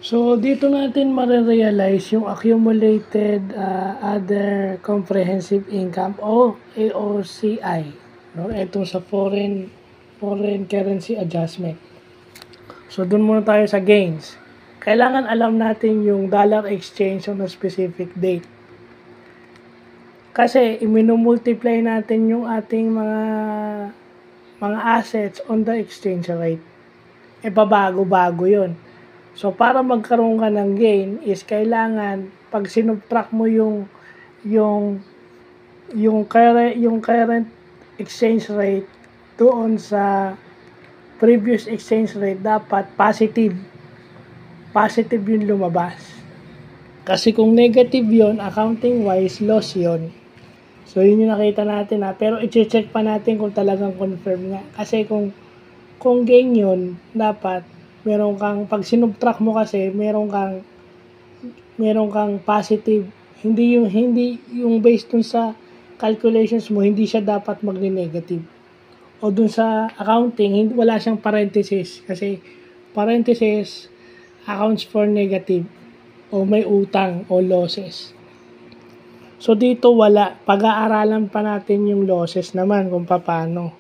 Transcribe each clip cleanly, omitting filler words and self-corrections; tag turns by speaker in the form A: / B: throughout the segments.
A: So, dito natin mare-realize yung accumulated other comprehensive income o AOCI. No? Ito sa foreign currency adjustment. So, dun muna tayo sa gains. Kailangan alam natin yung dollar exchange on a specific date. Kasi, iminumultiply natin yung ating mga assets on the exchange rate. Babago-bago yun. So, para magkaroon ka ng gain is kailangan pag sinubtract mo yung current exchange rate doon sa previous exchange rate, dapat positive yung lumabas. Kasi kung negative yon, accounting wise loss yon. So, yun yung nakita natin pero i-check pa natin kung talagang confirm nga. Kasi kung gain yun, dapat meron kang, pag sinubtract mo kasi, meron kang positive, hindi yung based dun sa calculations mo, hindi siya dapat magne-negative. O dun sa accounting, wala siyang parenthesis, kasi parenthesis accounts for negative, o may utang o losses. So dito wala, pag-aaralan pa natin yung losses naman kung paano.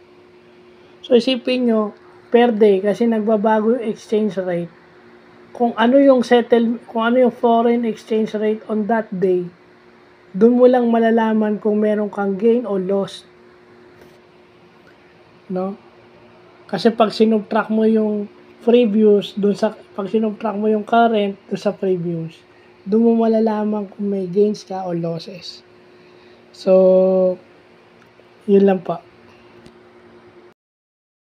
A: So isipin nyo, per day kasi nagbabago yung exchange rate. Kung ano yung foreign exchange rate on that day, doon mo lang malalaman kung meron kang gain o loss. No? Kasi pag sinubtract mo yung previous pag sinubtract mo yung current doon sa previous, doon mo malalaman kung may gains ka o losses. So, yun lang pa.